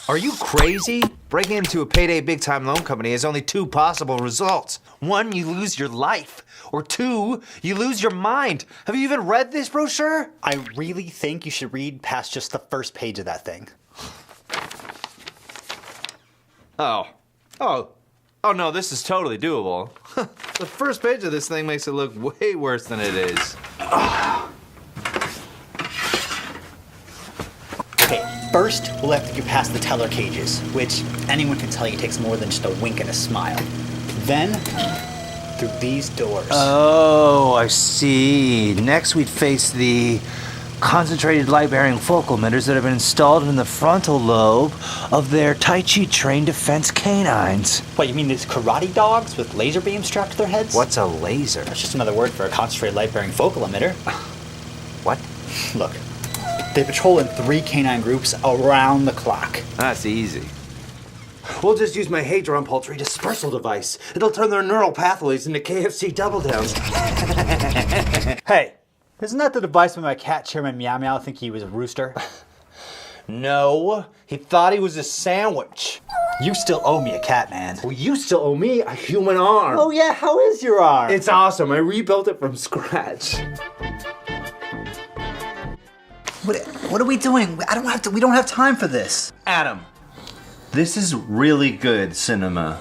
Are you crazy? Breaking into a payday big-time loan company has only two possible results. One, you lose your life. Or two, you lose your mind. Have you even read this brochure? I really think you should read past just the first page of that thing. Oh no, this is totally doable. The first page of this thing makes it look way worse than it is. Okay, first we'll have to get past the teller cages, which anyone can tell you takes more than just a wink and a smile. Then, through these doors. Oh, I see. Next we'd face the concentrated light-bearing focal emitters that have been installed in the frontal lobe of their Tai Chi trained defense canines. What, you mean these karate dogs with laser beams strapped to their heads? What's a laser? That's just another word for a concentrated light-bearing focal emitter. What? Look, they patrol in 3 canine groups around the clock. That's easy. We'll just use my Hadron Poultry dispersal device. It'll turn their neural pathways into KFC double downs. Hey, isn't that the device when my cat Chairman Meow Meow think he was a rooster? No, he thought he was a sandwich. You still owe me a cat, man. Well, you still owe me a human arm. Oh yeah, how is your arm? It's awesome. I rebuilt it from scratch. What are we doing? We don't have time for this. Adam, this is really good cinema.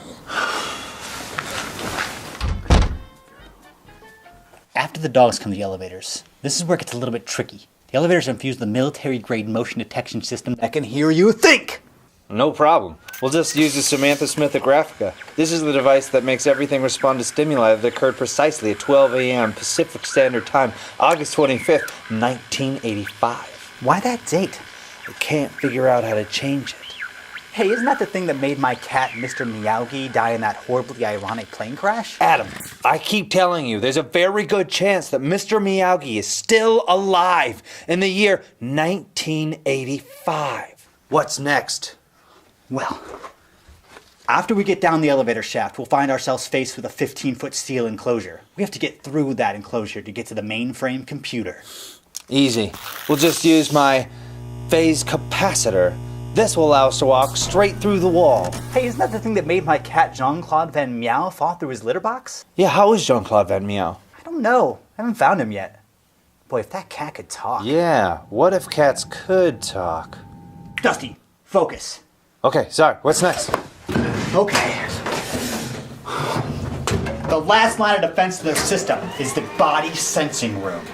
After the dogs come the elevators. This is where it gets a little bit tricky. The elevators infuse the military-grade motion detection system that can hear you think. No problem. We'll just use the Samantha Smith Graphica. This is the device that makes everything respond to stimuli that occurred precisely at 12 a.m. Pacific Standard Time, August 25th, 1985. Why that date? I can't figure out how to change it. Hey, isn't that the thing that made my cat, Mr. Miyagi, die in that horribly ironic plane crash? Adam, I keep telling you, there's a very good chance that Mr. Miyagi is still alive in the year 1985. What's next? Well, after we get down the elevator shaft, we'll find ourselves faced with a 15-foot steel enclosure. We have to get through that enclosure to get to the mainframe computer. Easy. We'll just use my phase capacitor. This will allow us to walk straight through the wall. Hey, isn't that the thing that made my cat Jean-Claude Van Meow fall through his litter box? Yeah, how is Jean-Claude Van Meow? I don't know. I haven't found him yet. Boy, if that cat could talk. Yeah, what if cats could talk? Dusty, focus. Okay, sorry, what's next? Okay. The last line of defense to their system is the body sensing room.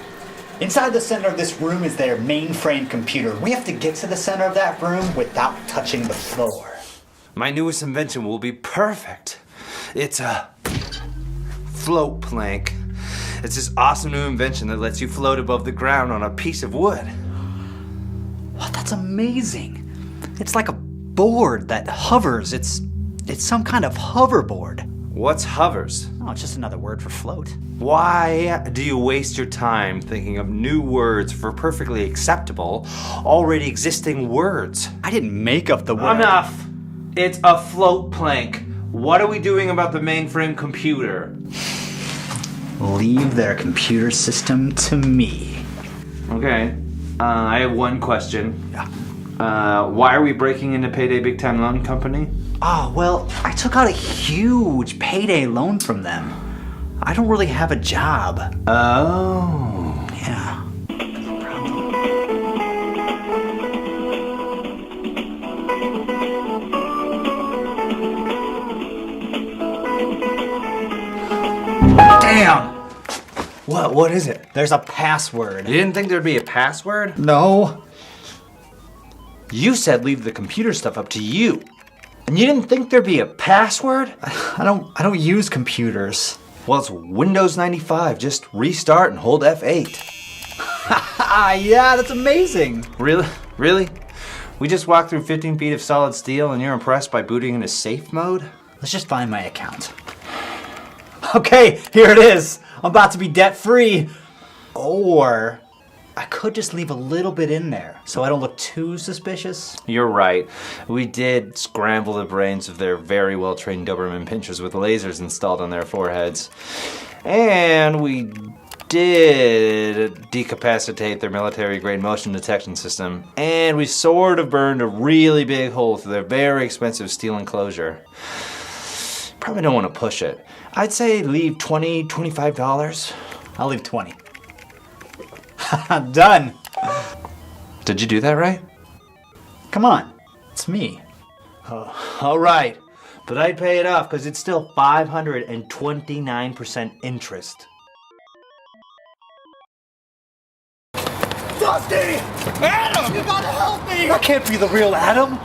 Inside the center of this room is their mainframe computer. We have to get to the center of that room without touching the floor. My newest invention will be perfect. It's a float plank. It's this awesome new invention that lets you float above the ground on a piece of wood. What? That's amazing. It's like a board that hovers. It's some kind of hoverboard. What's hovers? Oh, it's just another word for float. Why do you waste your time thinking of new words for perfectly acceptable, already existing words? I didn't make up the word. Enough! It's a float plank. What are we doing about the mainframe computer? Leave their computer system to me. Okay. I have one question. Yeah. Why are we breaking into Payday Big Time Loan Company? Oh, well, I took out a huge payday loan from them. I don't really have a job. Oh. Yeah. Damn! What is it? There's a password. You didn't think there'd be a password? No. You said leave the computer stuff up to you. And you didn't think there'd be a password? I don't use computers. Well, it's Windows 95. Just restart and hold F8. Yeah, that's amazing. Really? Really? We just walked through 15 feet of solid steel and you're impressed by booting into safe mode? Let's just find my account. Okay, here it is. I'm about to be debt-free. Or I could just leave a little bit in there so I don't look too suspicious. You're right. We did scramble the brains of their very well-trained Doberman pinchers with lasers installed on their foreheads. And we did decapacitate their military-grade motion detection system, and we sort of burned a really big hole through their very expensive steel enclosure. Probably don't want to push it. I'd say leave $20, $25. I'll leave 20. Done. Did you do that right? Come on, it's me. All right, but I'd pay it off because it's still 529% interest. Dusty! Adam! You gotta help me! That can't be the real Adam.